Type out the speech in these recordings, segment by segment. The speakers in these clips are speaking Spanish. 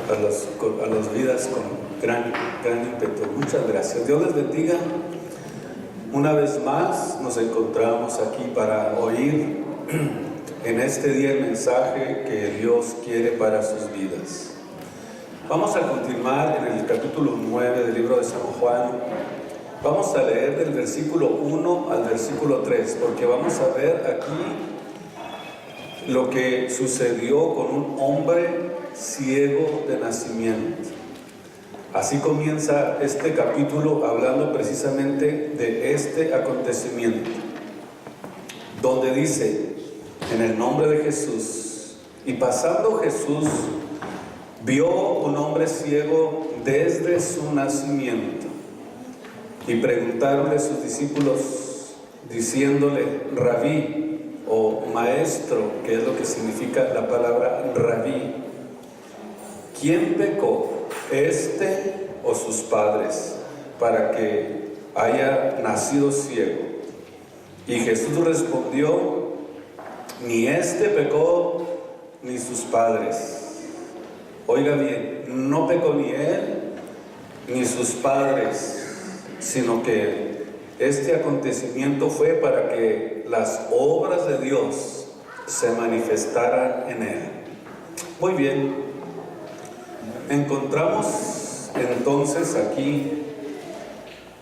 a las vidas con gran ímpetu. Muchas gracias. Dios les bendiga. Una vez más nos encontramos aquí para oír en este día el mensaje que Dios quiere para sus vidas. Vamos a continuar en el capítulo 9 del libro de San Juan. Vamos a leer del versículo 1 al versículo 3, porque vamos a ver aquí lo que sucedió con un hombre ciego de nacimiento. Así comienza este capítulo hablando precisamente de este acontecimiento, donde dice, en el nombre de Jesús, y pasando Jesús, vio un hombre ciego desde su nacimiento, y preguntaronle sus discípulos, diciéndole, Rabí, o maestro, que es lo que significa la palabra Rabí, ¿quién pecó, este o sus padres, para que haya nacido ciego? Y Jesús respondió, ni este pecó, ni sus padres. Oiga bien, no pecó ni él, ni sus padres, sino que este acontecimiento fue para que las obras de Dios se manifestaran en él. Muy bien, encontramos entonces aquí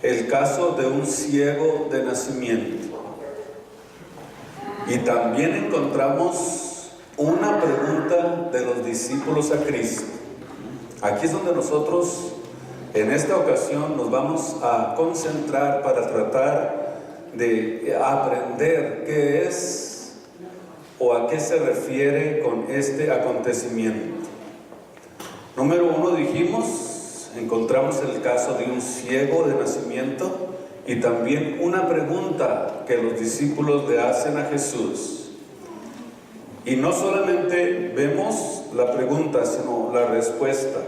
el caso de un ciego de nacimiento. Y también encontramos una pregunta de los discípulos a Cristo. Aquí es donde nosotros en esta ocasión nos vamos a concentrar para tratar de aprender qué es o a qué se refiere con este acontecimiento. Número 1 dijimos, encontramos el caso de un ciego de nacimiento y también una pregunta que los discípulos le hacen a Jesús. Y no solamente vemos la pregunta, sino la respuesta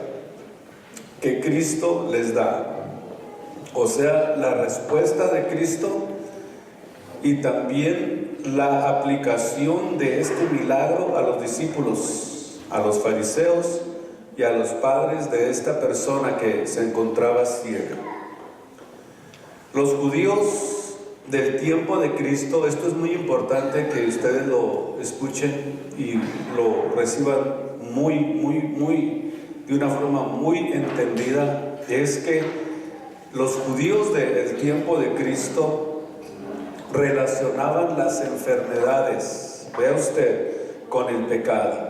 que Cristo les da. O sea, la respuesta de Cristo y también la aplicación de este milagro a los discípulos, a los fariseos y a los padres de esta persona que se encontraba ciega. Los judíos del tiempo de Cristo, esto es muy importante que ustedes lo escuchen y lo reciban de una forma muy entendida, es que los judíos del tiempo de Cristo relacionaban las enfermedades, vea usted, con el pecado.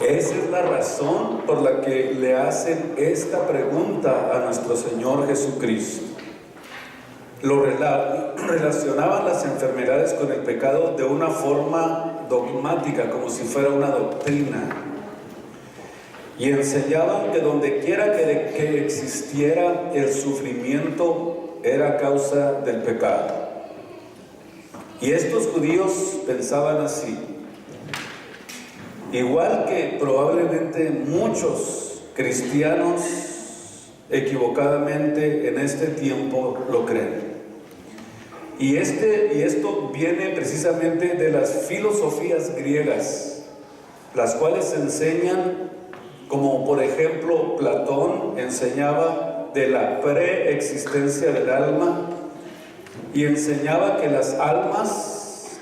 Esa es la razón por la que le hacen esta pregunta a nuestro Señor Jesucristo. Relacionaban las enfermedades con el pecado de una forma dogmática, como si fuera una doctrina. Y enseñaban que donde quiera que existiera el sufrimiento era causa del pecado. Y estos judíos pensaban así. Igual que probablemente muchos cristianos equivocadamente en este tiempo lo creen. Y esto viene precisamente de las filosofías griegas, las cuales enseñan, como por ejemplo Platón enseñaba de la preexistencia del alma y enseñaba que las almas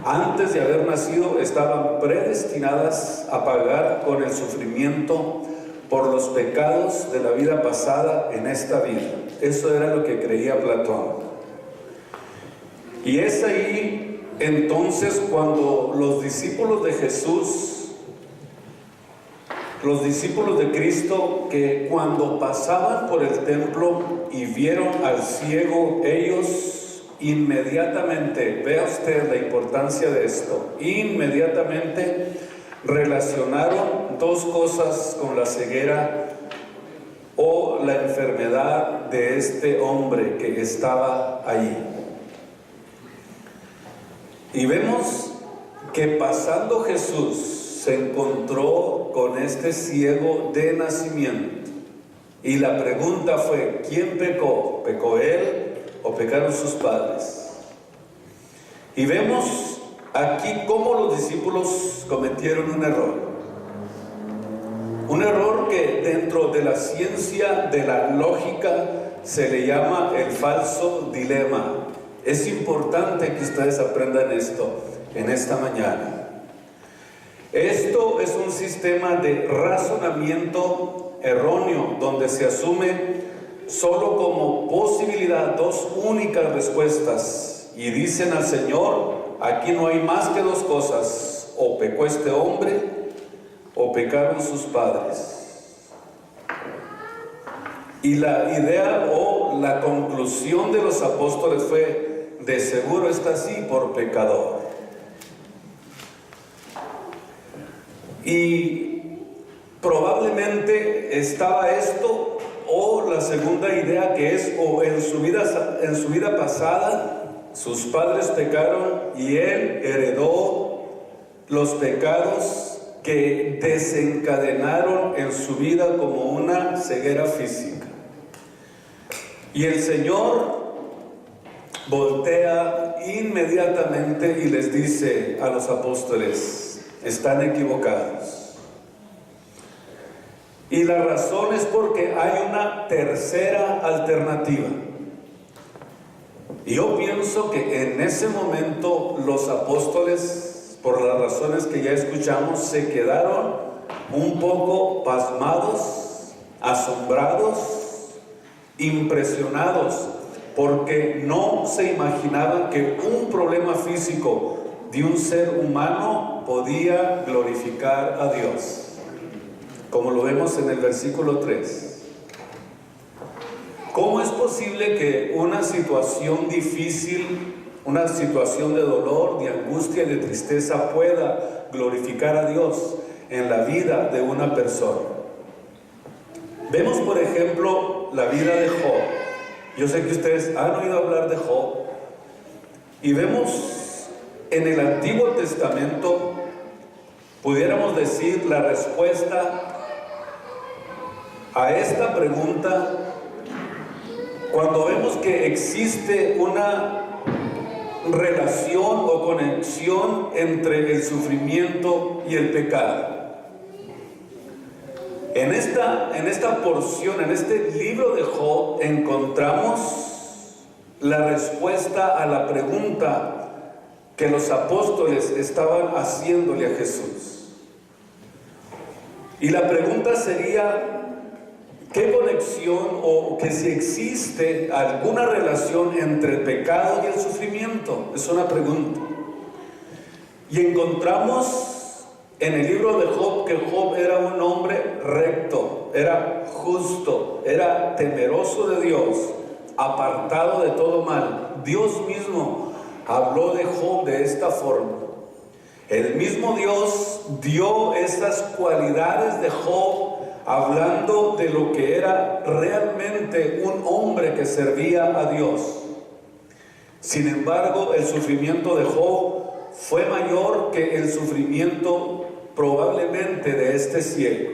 antes de haber nacido estaban predestinadas a pagar con el sufrimiento por los pecados de la vida pasada en esta vida. Eso era lo que creía Platón. Y es ahí entonces cuando los discípulos de Jesús, los discípulos de Cristo, que cuando pasaban por el templo y vieron al ciego, ellos inmediatamente, vea usted la importancia de esto, inmediatamente relacionaron dos cosas con la ceguera o la enfermedad de este hombre que estaba allí. Y vemos que pasando Jesús se encontró con este ciego de nacimiento. Y la pregunta fue, ¿quién pecó? ¿Pecó él o pecaron sus padres? Y vemos aquí cómo los discípulos cometieron un error. Un error que dentro de la ciencia de la lógica se le llama el falso dilema. Es importante que ustedes aprendan esto en esta mañana. Esto es un sistema de razonamiento erróneo donde se asume solo como posibilidad dos únicas respuestas y dicen al Señor: aquí no hay más que dos cosas, o pecó este hombre o pecaron sus padres. Y la idea o la conclusión de los apóstoles fue: de seguro está así por pecador. Y probablemente estaba esto, o la segunda idea, que es: o en su vida pasada sus padres pecaron y él heredó los pecados que desencadenaron en su vida como una ceguera física. Y el Señor voltea inmediatamente y les dice a los apóstoles: están equivocados. Y la razón es porque hay una tercera alternativa. Y yo pienso que en ese momento los apóstoles, por las razones que ya escuchamos, se quedaron un poco pasmados, asombrados, impresionados, porque no se imaginaban que un problema físico de un ser humano podía glorificar a Dios, como lo vemos en el versículo 3. ¿Cómo es posible que una situación difícil, una situación de dolor, de angustia y de tristeza pueda glorificar a Dios en la vida de una persona? Vemos, por ejemplo, la vida de Job. Yo sé que ustedes han oído hablar de Job. Y vemos en el Antiguo Testamento, pudiéramos decir, la respuesta a esta pregunta cuando vemos que existe una relación o conexión entre el sufrimiento y el pecado. En esta porción, en este libro de Job, encontramos la respuesta a la pregunta que los apóstoles estaban haciéndole a Jesús. Y la pregunta sería: ¿qué conexión o que si existe alguna relación entre el pecado y el sufrimiento? Es una pregunta. Y encontramos en el libro de Job que Job era un hombre recto, era justo, era temeroso de Dios, apartado de todo mal. Dios mismo habló de Job de esta forma. El mismo Dios dio estas cualidades de Job, hablando de lo que era realmente un hombre que servía a Dios. Sin embargo, el sufrimiento de Job fue mayor que el sufrimiento probablemente de este ciego.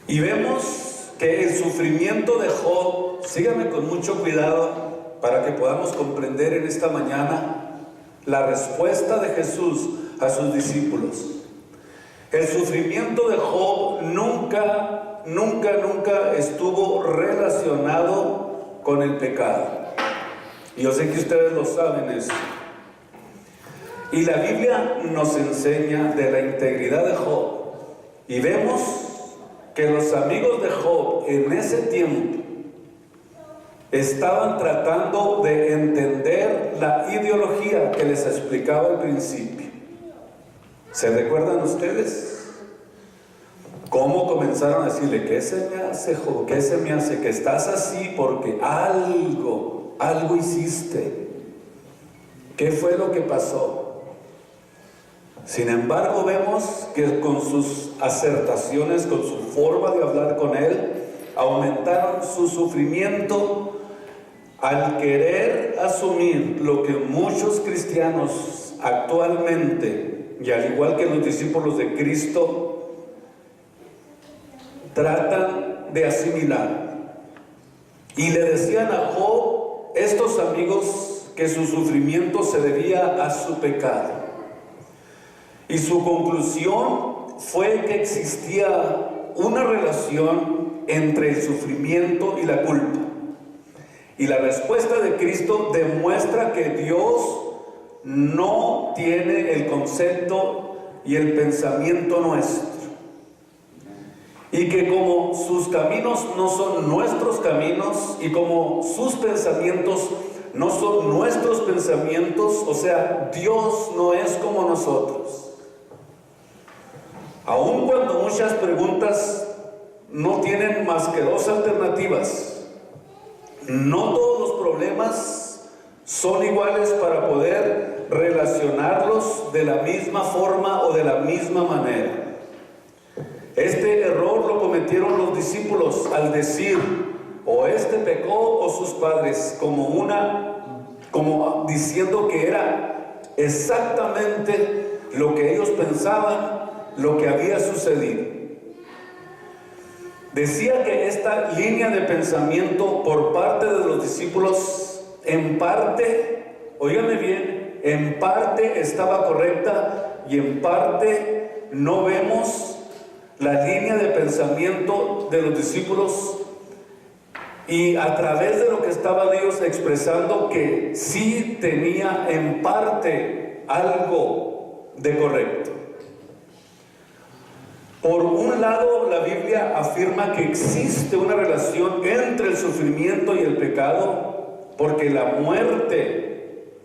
Y vemos que el sufrimiento de Job, síganme con mucho cuidado para que podamos comprender en esta mañana la respuesta de Jesús a sus discípulos. El sufrimiento de Job nunca estuvo relacionado con el pecado. Y yo sé que ustedes lo saben eso. Y la Biblia nos enseña de la integridad de Job. Y vemos que los amigos de Job en ese tiempo estaban tratando de entender la ideología que les explicaba al principio. ¿Se recuerdan ustedes? ¿Cómo comenzaron a decirle: ¿qué se me hace, Job? ¿Qué se me hace? Que estás así porque algo hiciste. ¿Qué fue lo que pasó? Sin embargo, vemos que con sus acertaciones, con su forma de hablar con él, aumentaron su sufrimiento al querer asumir lo que muchos cristianos actualmente, y al igual que los discípulos de Cristo, tratan de asimilar. Y le decían a Job, estos amigos, que su sufrimiento se debía a su pecado. Y su conclusión fue que existía una relación entre el sufrimiento y la culpa. Y la respuesta de Cristo demuestra que Dios no tiene el concepto y el pensamiento nuestro. Y que como sus caminos no son nuestros caminos y como sus pensamientos no son nuestros pensamientos, o sea, Dios no es como nosotros. Aun cuando muchas preguntas no tienen más que dos alternativas, no todos los problemas son iguales para poder relacionarlos de la misma forma o de la misma manera. Este error lo cometieron los discípulos al decir, o este pecó o sus padres, como diciendo que era exactamente lo que ellos pensaban, lo que había sucedido. Decía que esta línea de pensamiento por parte de los discípulos, en parte, óigame bien, en parte estaba correcta y en parte no vemos la línea de pensamiento de los discípulos, y a través de lo que estaba Dios expresando que sí tenía en parte algo de correcto. Por un lado, la Biblia afirma que existe una relación entre el sufrimiento y el pecado, porque la muerte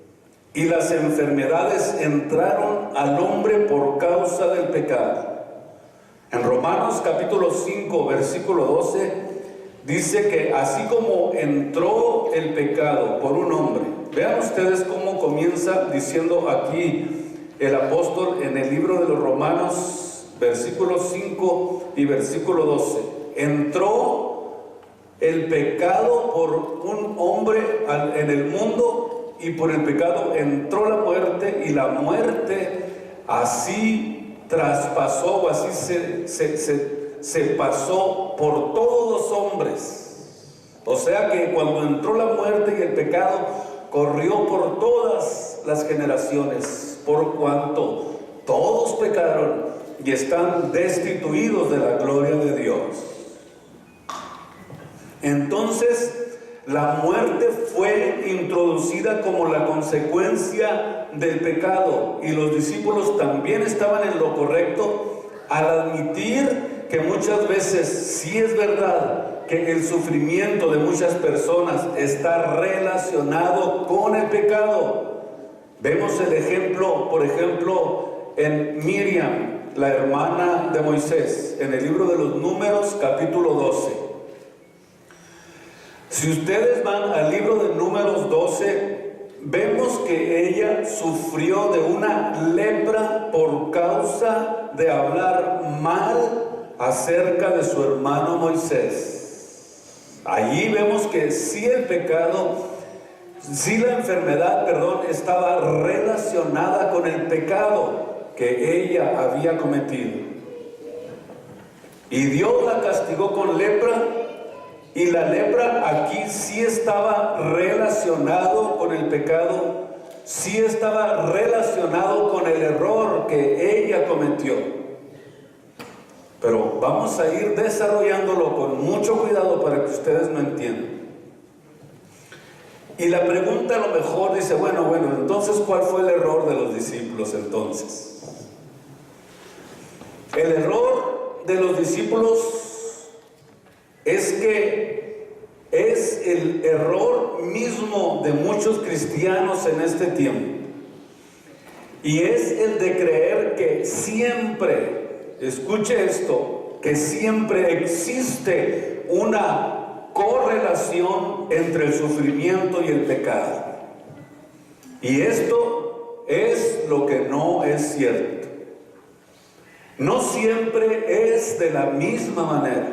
y las enfermedades entraron al hombre por causa del pecado. En Romanos capítulo 5, versículo 12, dice que así como entró el pecado por un hombre, vean ustedes cómo comienza diciendo aquí el apóstol en el libro de los Romanos, versículo 5 y versículo 12. Entró el pecado por un hombre en el mundo, y por el pecado entró la muerte, y la muerte así traspasó, o así se pasó por todos los hombres. O sea que cuando entró la muerte y el pecado, corrió por todas las generaciones, por cuanto todos pecaron y están destituidos de la gloria de Dios. Entonces, la muerte fue introducida como la consecuencia del pecado, y los discípulos también estaban en lo correcto al admitir que muchas veces sí es verdad que el sufrimiento de muchas personas está relacionado con el pecado. Vemos el ejemplo, por ejemplo, en Miriam, la hermana de Moisés, en el libro de los Números, capítulo 12. Si ustedes van al libro de Números 12, vemos que ella sufrió de una lepra por causa de hablar mal acerca de su hermano Moisés. Allí vemos que sí el pecado, sí la enfermedad, estaba relacionada con el pecado que ella había cometido. Y Dios la castigó con lepra, y la lepra aquí sí estaba relacionado con el pecado, sí estaba relacionado con el error que ella cometió. Pero vamos a ir desarrollándolo con mucho cuidado para que ustedes me entiendan. Y la pregunta a lo mejor dice, bueno, entonces ¿cuál fue el error de los discípulos entonces? El error de los discípulos es que es el error mismo de muchos cristianos en este tiempo, y es el de creer que siempre, escuche esto, que siempre existe una correlación entre el sufrimiento y el pecado. Y esto es lo que no es cierto. No siempre es de la misma manera.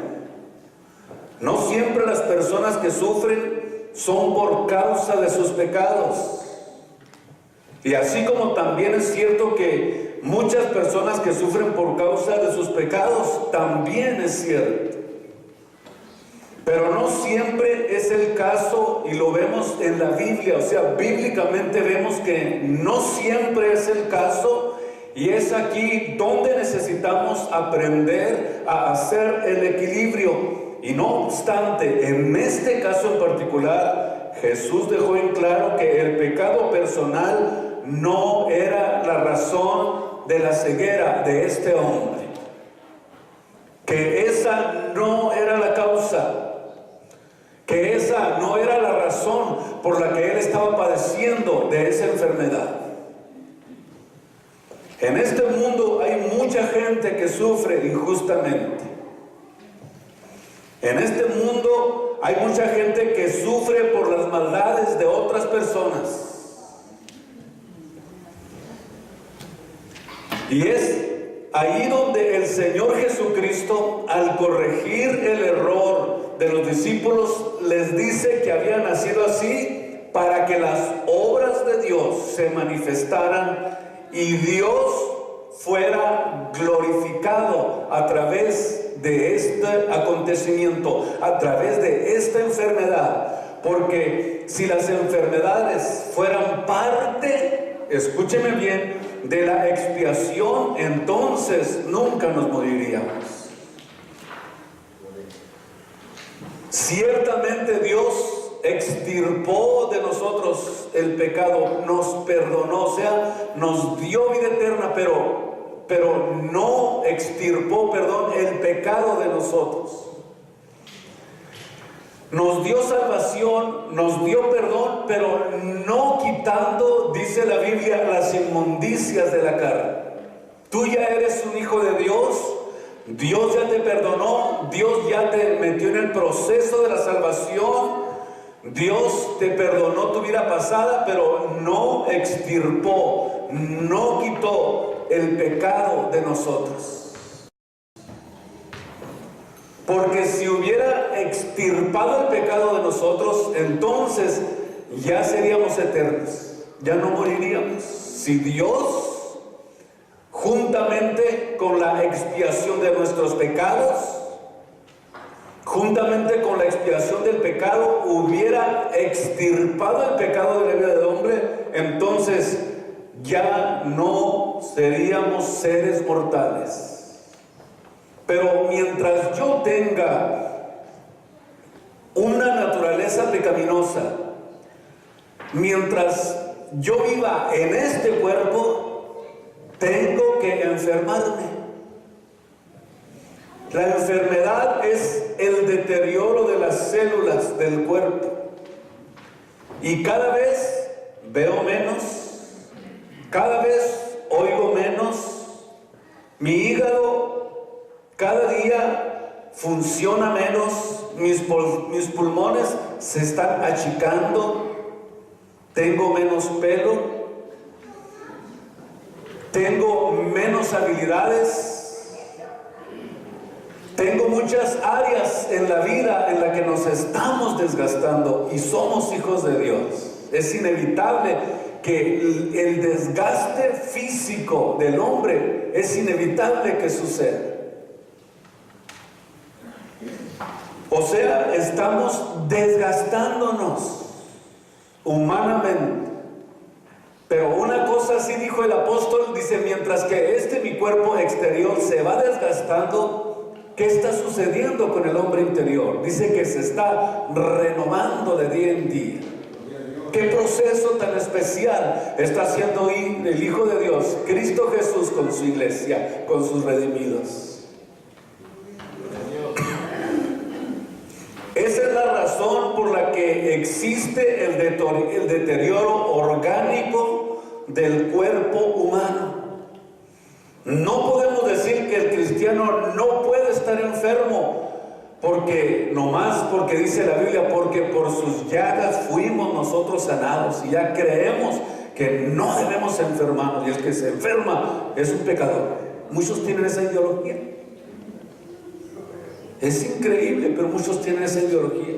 No siempre las personas que sufren son por causa de sus pecados. Y así como también es cierto que muchas personas que sufren por causa de sus pecados, también es cierto. Pero no siempre es el caso, y lo vemos en la Biblia, o sea, bíblicamente vemos que no siempre es el caso, Y es aquí donde necesitamos aprender a hacer el equilibrio. Y no obstante, en este caso en particular, Jesús dejó en claro que el pecado personal no era la razón de la ceguera de este hombre. Que esa no era la causa. Que esa no era la razón por la que él estaba padeciendo de esa enfermedad. En este mundo hay mucha gente que sufre injustamente. En este mundo hay mucha gente que sufre por las maldades de otras personas. Y es ahí donde el Señor Jesucristo, al corregir el error de los discípulos, les dice que había nacido así para que las obras de Dios se manifestaran y Dios fuera glorificado a través de este acontecimiento, a través de esta enfermedad. Porque si las enfermedades fueran parte, escúcheme bien, de la expiación, entonces nunca nos moriríamos. Ciertamente Dios extirpó de nosotros el pecado, nos perdonó, o sea, nos dio vida eterna, pero no extirpó, el pecado de nosotros. Nos dio salvación, nos dio perdón, pero no quitando, dice la Biblia, las inmundicias de la carne. Tú ya eres un hijo de Dios, Dios ya te perdonó, Dios ya te metió en el proceso de la salvación, Dios te perdonó tu vida pasada, pero no extirpó, no quitó el pecado de nosotros. Porque si hubiera extirpado el pecado de nosotros, entonces ya seríamos eternos, ya no moriríamos. Si Dios, juntamente con la expiación de nuestros pecados, juntamente con la expiación del pecado, hubiera extirpado el pecado de la vida del hombre, entonces ya no seríamos seres mortales. Pero mientras yo tenga una naturaleza pecaminosa, mientras yo viva en este cuerpo, tengo que enfermarme. La enfermedad es el deterioro de las células del cuerpo. Y cada vez veo menos, cada vez oigo menos, mi hígado cada día funciona menos, mis pulmones se están achicando, tengo menos pelo, tengo menos habilidades, tengo muchas áreas en la vida en la que nos estamos desgastando y somos hijos de Dios. Es inevitable que el desgaste físico del hombre es inevitable que suceda. O sea, estamos desgastándonos humanamente. Pero una cosa sí dijo el apóstol, dice, mientras que mi cuerpo exterior se va desgastando, ¿qué está sucediendo con el hombre interior? Dice que se está renovando de día en día. ¿Qué proceso tan especial está haciendo el Hijo de Dios, Cristo Jesús, con su iglesia, con sus redimidos? Esa es la razón por la que existe el deterioro orgánico del cuerpo humano. No podemos decir que el cristiano no puede estar enfermo, porque dice la Biblia, porque por sus llagas fuimos nosotros sanados, y ya creemos que no debemos enfermarnos, y el que se enferma es un pecador. Muchos tienen esa ideología. Es increíble, pero muchos tienen esa ideología.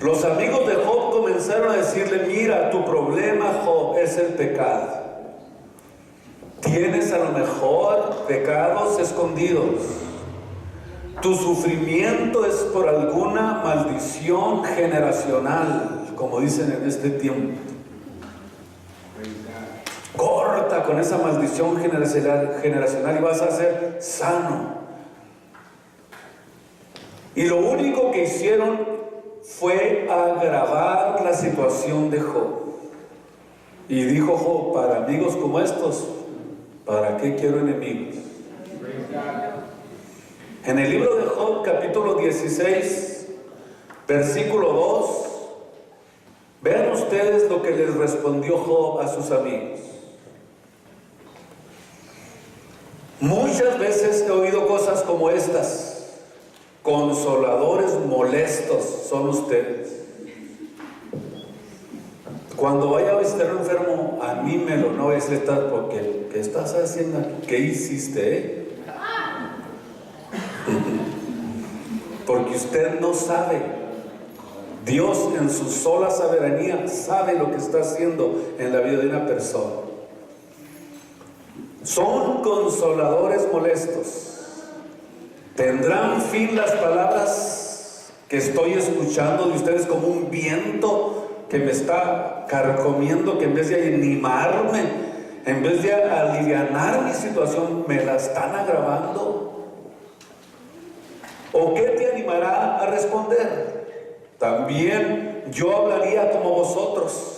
Los amigos de Job comenzaron a decirle, mira, tu problema, Job, es el pecado. Tienes a lo mejor pecados escondidos. Tu sufrimiento es por alguna maldición generacional, como dicen en este tiempo. con esa maldición generacional y vas a ser sano. Y lo único que hicieron fue agravar la situación de Job. Y dijo Job: para amigos como estos, ¿para qué quiero enemigos? En el libro de Job, capítulo 16, versículo 2, vean ustedes lo que les respondió Job a sus amigos. Muchas veces he oído cosas como estas: consoladores molestos son ustedes. Cuando vaya a visitar a un enfermo, anímelo, no es letal, porque ¿qué estás haciendo aquí? ¿Qué hiciste, Porque usted no sabe. Dios en su sola soberanía sabe lo que está haciendo en la vida de una persona. Son consoladores molestos. ¿Tendrán fin las palabras que estoy escuchando de ustedes como un viento que me está carcomiendo, que en vez de animarme, en vez de alivianar mi situación, me la están agravando? ¿O qué te animará a responder? También yo hablaría como vosotros.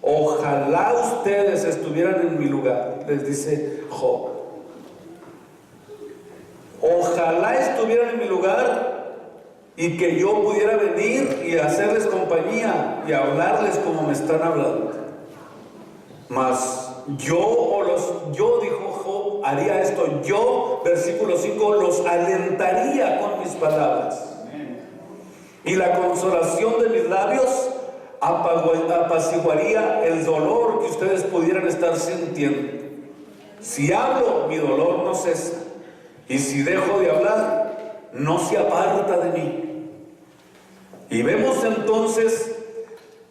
Ojalá ustedes estuvieran en mi lugar, les dice Job. Ojalá estuvieran en mi lugar y que yo pudiera venir y hacerles compañía y hablarles como me están hablando. Mas yo, dijo Job, haría esto. Yo, versículo 5, los alentaría con mis palabras. Y la consolación de mis labios apaciguaría el dolor que ustedes pudieran estar sintiendo. Si hablo, mi dolor no cesa. Y si dejo de hablar, no se aparta de mí. Y vemos entonces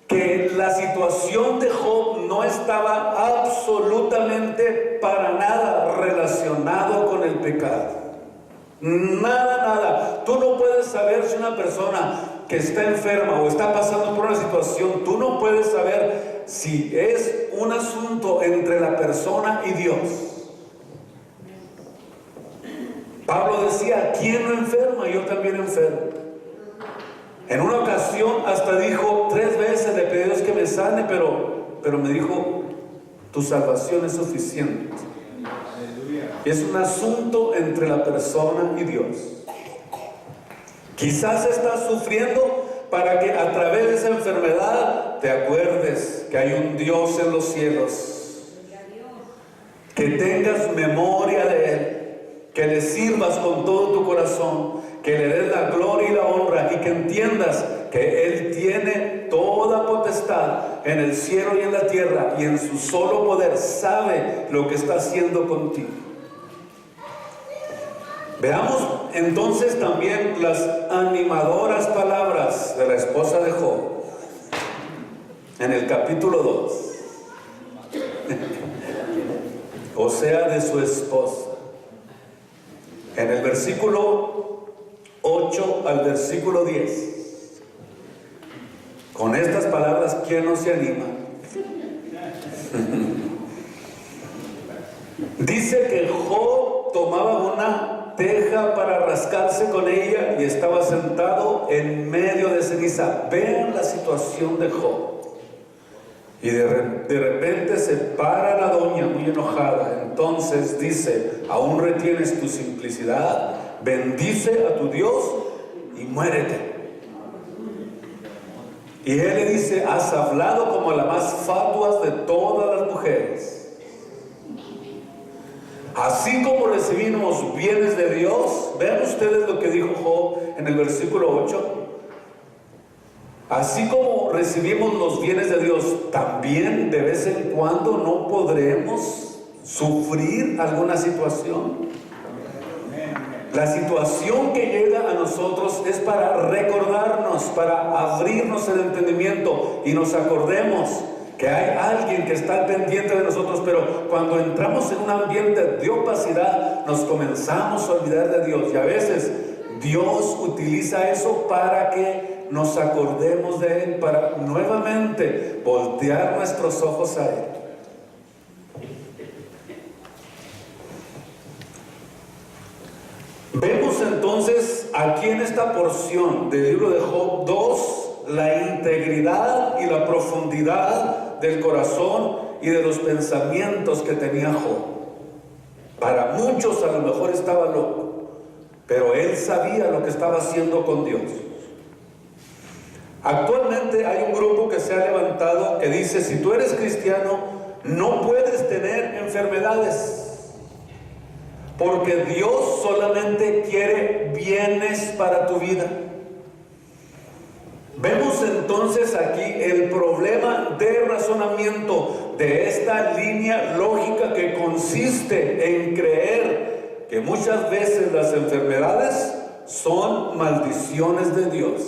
que la situación de Job no estaba absolutamente para nada relacionado con el pecado. Nada. Tú no puedes saber si una persona que está enferma o está pasando por una situación, tú no puedes saber si es un asunto entre la persona y Dios. Pablo decía: ¿quién no enferma? Yo también enfermo. En una ocasión hasta dijo 3 veces, le pedí a Dios que me sane, pero me dijo: tu salvación es suficiente. Es un asunto entre la persona y Dios. Quizás estás sufriendo para que a través de esa enfermedad te acuerdes que hay un Dios en los cielos, que tengas memoria de Él, que le sirvas con todo tu corazón, que le des la gloria y la honra, y que entiendas que Él tiene toda potestad en el cielo y en la tierra, y en su solo poder sabe lo que está haciendo contigo. Veamos entonces también las animadoras palabras de la esposa de Job en el capítulo 2, o sea, de su esposa. En el versículo 8 al versículo 10. Con estas palabras, ¿quién no se anima? Dice que Job tomaba una teja para rascarse con ella y estaba sentado en medio de ceniza. Vean la situación de Job. Y de repente se para la doña muy enojada. Entonces dice: ¿aún retienes tu simplicidad? Bendice a tu Dios y muérete. Y él le dice: has hablado como la más fatua de todas las mujeres. Así como recibimos bienes de Dios, vean ustedes lo que dijo Job en el versículo 8. Así como recibimos los bienes de Dios, también de vez en cuando no podremos sufrir alguna situación. La situación que llega a nosotros es para recordarnos, para abrirnos el entendimiento y nos acordemos que hay alguien que está al pendiente de nosotros. Pero cuando entramos en un ambiente de opacidad, nos comenzamos a olvidar de Dios, y a veces Dios utiliza eso para que nos acordemos de Él, para nuevamente voltear nuestros ojos a Él. aquí en esta porción del libro de Job 2, la integridad y la profundidad del corazón y de los pensamientos que tenía Job. Para muchos a lo mejor estaba loco, pero él sabía lo que estaba haciendo con Dios. Actualmente hay un grupo que se ha levantado que dice: si tú eres cristiano, no puedes tener enfermedades, porque Dios solamente quiere bienes para tu vida. Vemos entonces aquí el problema de razonamiento de esta línea lógica que consiste en creer que muchas veces las enfermedades son maldiciones de Dios.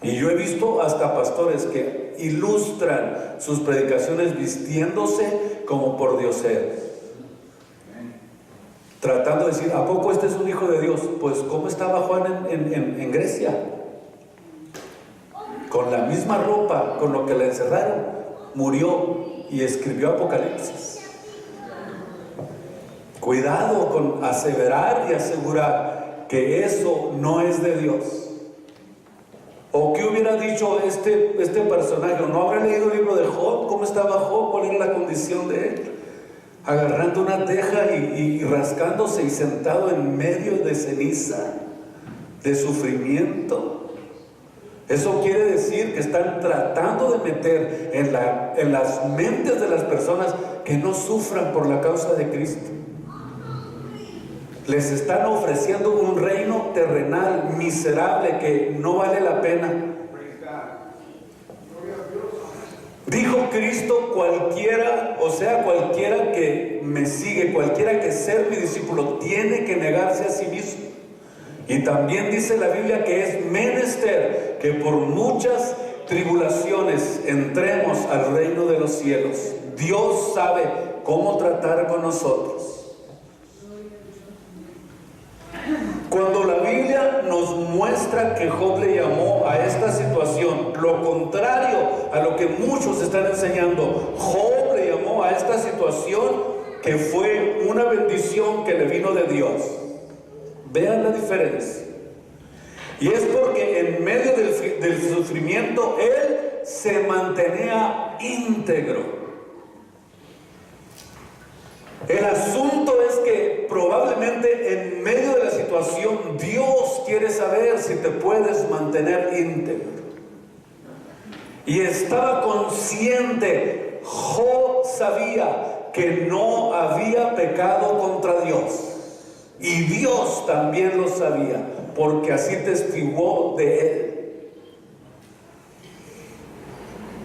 Y yo he visto hasta pastores que ilustran sus predicaciones vistiéndose como por dioseros, tratando de decir: ¿a poco este es un hijo de Dios? Pues ¿cómo estaba Juan en Grecia? Con la misma ropa con lo que le encerraron, murió y escribió Apocalipsis. Cuidado con aseverar y asegurar que eso no es de Dios. ¿O qué hubiera dicho este personaje? ¿No habrá leído el libro de Job? ¿Cómo estaba Job? ¿Cuál era la condición de él? Agarrando una teja y rascándose y sentado en medio de ceniza, de sufrimiento. Eso quiere decir que están tratando de meter en las mentes de las personas que no sufran por la causa de Cristo. Les están ofreciendo un reino terrenal miserable que no vale la pena. Dijo Cristo: cualquiera que me sigue, cualquiera que sea mi discípulo, tiene que negarse a sí mismo. Y también dice la Biblia que es menester que por muchas tribulaciones entremos al reino de los cielos. Dios sabe cómo tratar con nosotros. Cuando la Biblia nos muestra que Job le llamó a esta situación lo contrario a lo que muchos están enseñando, Job le llamó a esta situación que fue una bendición que le vino de Dios. Vean la diferencia. Y es porque en medio del sufrimiento él se mantenía íntegro. El asunto es que probablemente en medio de la situación Dios quiere saber si te puedes mantener íntegro. Y estaba consciente, Job sabía que no había pecado contra Dios. Y Dios también lo sabía, porque así testiguó de él.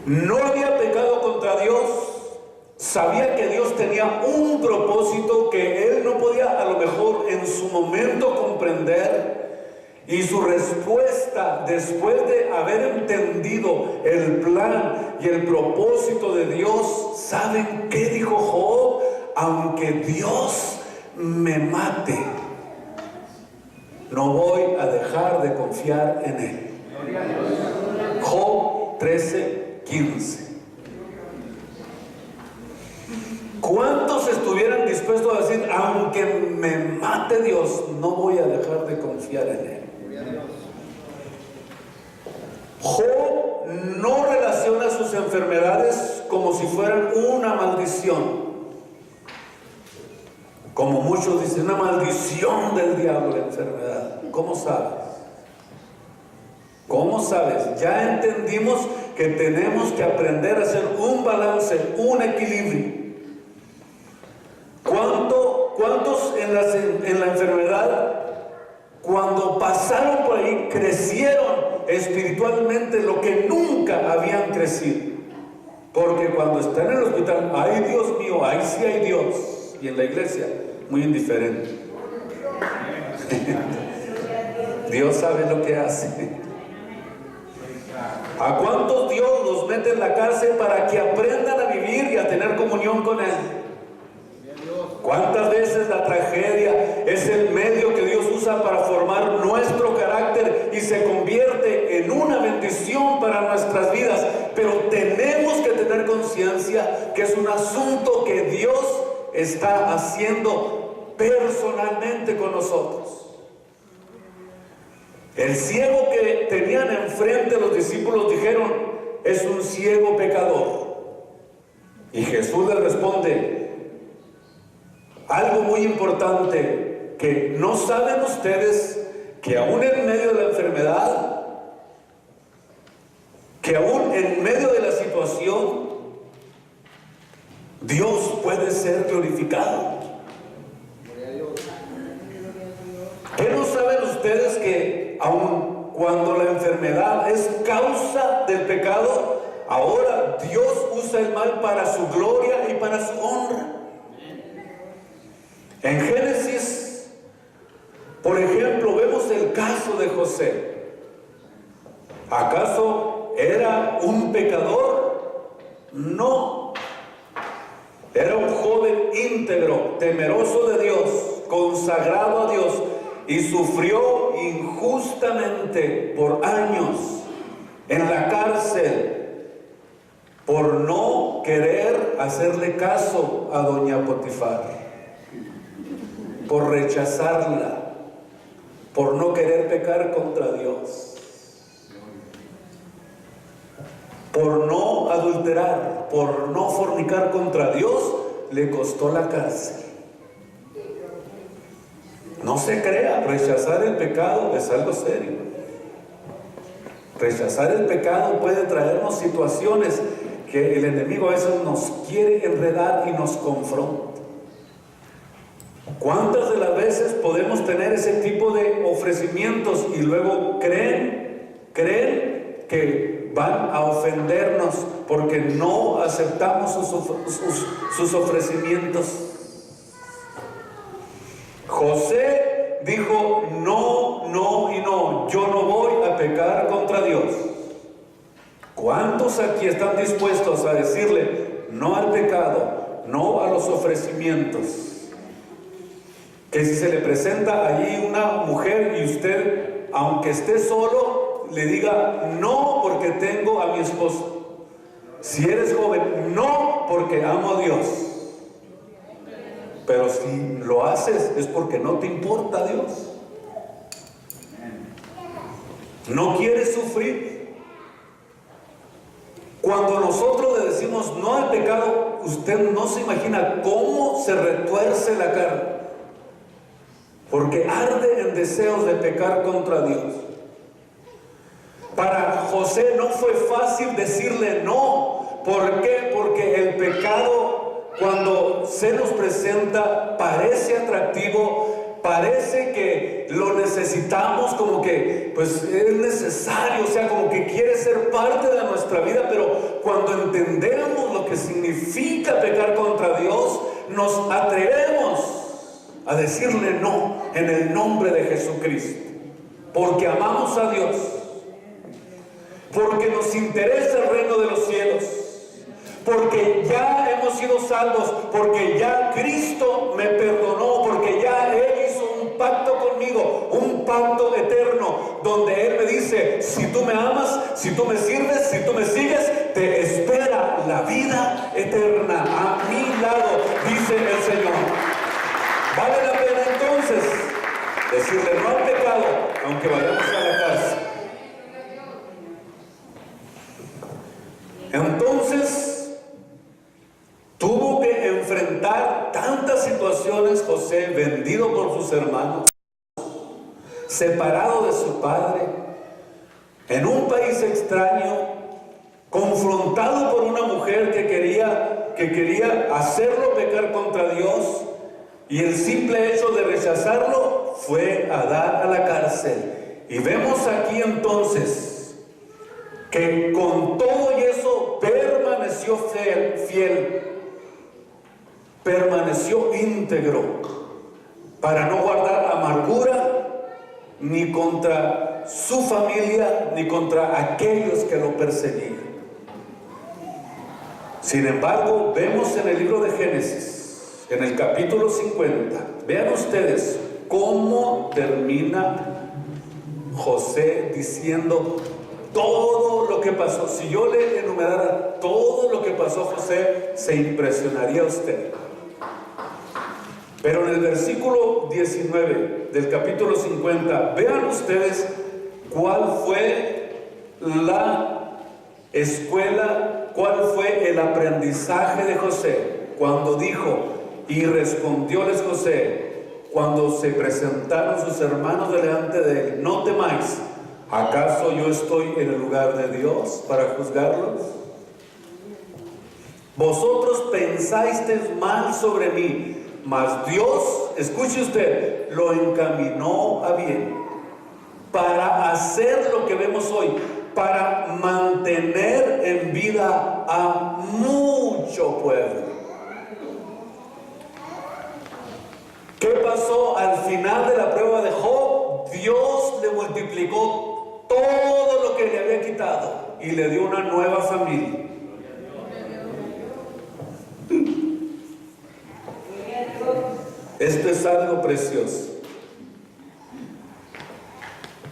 No había pecado contra Dios. Sabía que Dios tenía un propósito que él no podía a lo mejor en su momento comprender. Y su respuesta, después de haber entendido el plan y el propósito de Dios, ¿saben qué dijo Job? Aunque Dios me mate, no voy a dejar de confiar en él. Job 13:15. ¿Cuántos estuvieran dispuestos a decir: aunque me mate Dios, no voy a dejar de confiar en él? Job no relaciona sus enfermedades como si fueran una maldición. Como muchos dicen, una maldición del diablo la enfermedad. ¿Cómo sabes? ¿Cómo sabes? Ya entendimos que tenemos que aprender a hacer un balance, un equilibrio. ¿Cuántos en la enfermedad, cuando pasaron por ahí, crecieron espiritualmente lo que nunca habían crecido? Porque cuando están en el hospital, ¡ay Dios mío! ¡Ahí sí hay Dios! Y en la iglesia, muy indiferente. Dios sabe lo que hace. ¿A cuántos Dios los mete en la cárcel para que aprendan a vivir y a tener comunión con Él? ¿Cuántas veces la tragedia es el medio que Dios usa para formar nuestro carácter y se convierte en una bendición para nuestras vidas? Pero tenemos que tener conciencia que es un asunto que Dios está haciendo personalmente con nosotros. El ciego que tenían enfrente los discípulos dijeron: es un ciego pecador. Y Jesús les responde algo muy importante, que no saben ustedes que aún en medio de la enfermedad, que aún en medio de la situación, Dios puede ser glorificado. ¿Qué no saben ustedes que aun cuando la enfermedad es causa del pecado, ahora Dios usa el mal para su gloria y para su honra? En Génesis, por ejemplo, vemos el caso de José. ¿Acaso era un pecador? No. Era un joven íntegro, temeroso de Dios, consagrado a Dios, y sufrió injustamente por años en la cárcel por no querer hacerle caso a doña Potifar, por rechazarla, por no querer pecar contra Dios, por no adulterar, por no fornicar contra Dios. Le costó la cárcel. No se crea, rechazar el pecado es algo serio. Rechazar el pecado puede traernos situaciones que el enemigo a veces nos quiere enredar y nos confronta. ¿Cuántas de las veces podemos tener ese tipo de ofrecimientos y luego creen que van a ofendernos porque no aceptamos sus ofrecimientos? José dijo: no, no y no, yo no voy a pecar contra Dios. ¿Cuántos aquí están dispuestos a decirle no al pecado, no a los ofrecimientos? Que si se le presenta allí una mujer y usted, aunque esté solo, le diga no porque tengo a mi esposo. Si eres joven, no porque amo a Dios. Pero si lo haces es porque no te importa Dios. No quieres sufrir. Cuando nosotros le decimos no al pecado, usted no se imagina cómo se retuerce la carne, porque arde en deseos de pecar contra Dios. Para José no fue fácil decirle no. ¿Por qué? Porque el pecado, cuando se nos presenta, parece atractivo, parece que lo necesitamos, como que pues es necesario, o sea, como que quiere ser parte de nuestra vida. Pero cuando entendemos lo que significa pecar contra Dios, nos atrevemos a decirle no en el nombre de Jesucristo, porque amamos a Dios, porque nos interesa el reino de los cielos, porque ya hemos sido salvos, porque ya Cristo me perdonó, porque ya Él hizo un pacto conmigo, un pacto eterno, donde Él me dice: si tú me amas, si tú me sirves, si tú me sigues, te espera la vida eterna a mi lado, dice el Señor. Vale la pena entonces decirle no al pecado, aunque vayamos a la cárcel. Entonces tuvo que enfrentar tantas situaciones José, vendido por sus hermanos, separado de su padre, en un país extraño, confrontado por una mujer que quería hacerlo pecar contra Dios, y el simple hecho de rechazarlo fue a dar a la cárcel. Y vemos aquí entonces que con todo y eso permaneció fiel, permaneció íntegro, para no guardar amargura ni contra su familia ni contra aquellos que lo perseguían. Sin embargo, vemos en el libro de Génesis, en el capítulo 50, vean ustedes cómo termina José diciendo todo lo que pasó. Si yo le enumerara todo lo que pasó José, se impresionaría usted. Pero en el versículo 19 del capítulo 50, vean ustedes ¿Cuál fue la escuela? ¿Cuál fue el aprendizaje de José? Cuando dijo, y respondióles José, cuando se presentaron sus hermanos delante de él: no temáis, ¿acaso yo estoy en el lugar de Dios para juzgarlos? Vosotros pensasteis mal sobre mí, mas Dios, escuche usted, lo encaminó a bien, para hacer lo que vemos hoy, para mantener en vida a mucho pueblo. ¿Qué pasó al final de la prueba de Job? Dios le multiplicó todo lo que le había quitado y le dio una nueva familia. Esto es algo precioso.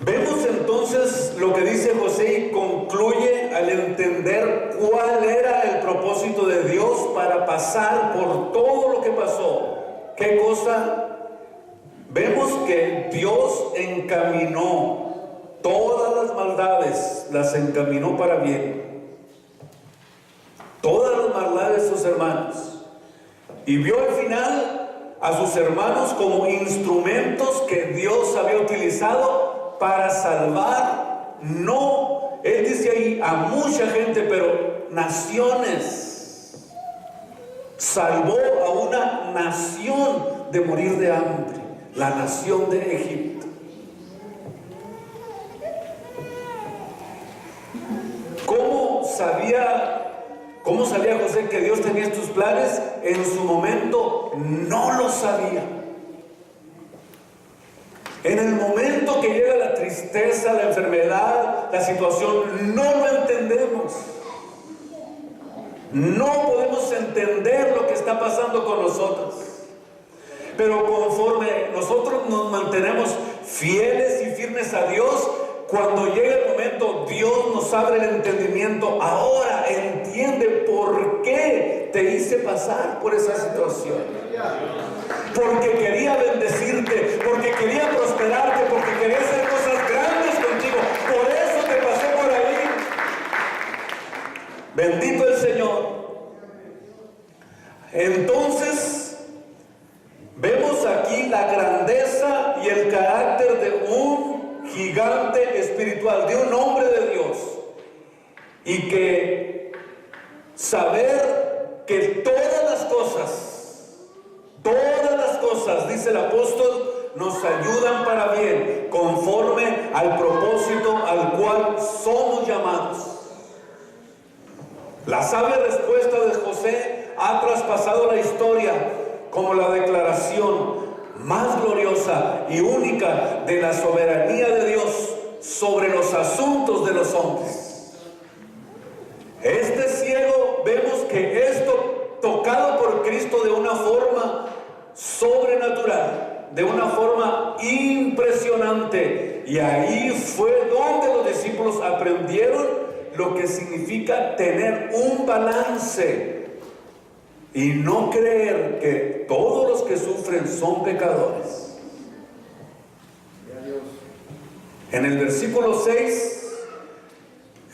Vemos entonces lo que dice José y concluye al entender cuál era el propósito de Dios para pasar por todo lo que pasó. ¿Qué cosa? Vemos que Dios encaminó todas las maldades, las encaminó para bien. Todas las maldades de sus hermanos. Y vio al final a sus hermanos como instrumentos que Dios había utilizado para salvar, no, él dice ahí, a mucha gente, pero naciones. Salvó a una nación de morir de hambre, la nación de Egipto. ¿Cómo sabía José que Dios tenía estos planes? En su momento no lo sabía. En el momento que llega la tristeza, la enfermedad, la situación, no lo entendemos. No podemos entender lo que está pasando con nosotros. Pero conforme nosotros nos mantenemos fieles y firmes a Dios, cuando llega el momento, Dios nos abre el entendimiento. Ahora entiende por qué te hice pasar por esa situación. Porque quería bendecirte, porque quería prosperarte, porque quería hacer cosas grandes contigo. Por eso te pasé por ahí. Bendito el Señor. Entonces, vemos aquí la grandeza y el carácter de un gigante espiritual, de un hombre de Dios. Y que saber que todas las cosas, dice el apóstol, nos ayudan para bien, conforme al propósito al cual somos llamados. La sabia respuesta de José ha traspasado la historia como la declaración más gloriosa y única de la soberanía de Dios sobre los asuntos de los hombres. Este ciego, vemos que esto, tocado por Cristo de una forma sobrenatural, de una forma impresionante, y ahí fue donde los discípulos aprendieron lo que significa tener un balance y no creer que todos los que sufren son pecadores. En el versículo 6,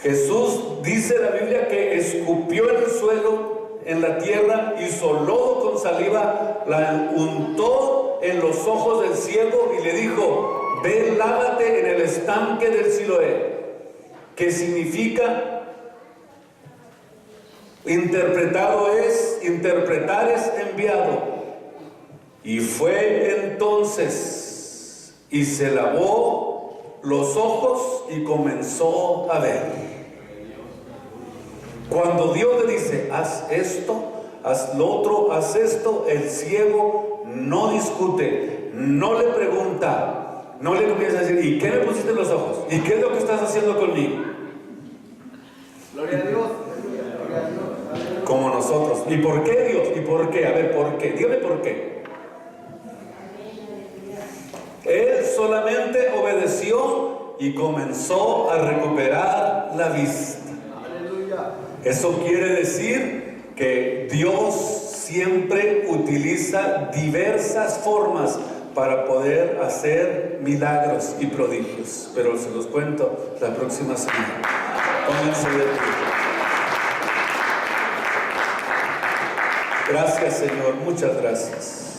Jesús dice en la Biblia que escupió en el suelo, en la tierra, hizo lodo con saliva, la untó en los ojos del ciego y le dijo: ve, lávate en el estanque del Siloé, que significa, interpretar es enviado. Y fue entonces y se lavó los ojos y comenzó a ver. Cuando Dios le dice: haz esto, haz lo otro, haz esto, el ciego no discute, no le pregunta, no le comienza a decir: ¿y qué me pusiste en los ojos? ¿Y qué es lo que estás haciendo conmigo? Gloria a Dios. Como nosotros. ¿Y por qué, Dios? ¿Y por qué? A ver, ¿por qué? Dígame por qué. Él solamente obedeció y comenzó a recuperar la vista. Eso quiere decir que Dios siempre utiliza diversas formas para poder hacer milagros y prodigios, pero se los cuento la próxima semana. Pónganse de pie. Gracias, Señor, muchas gracias.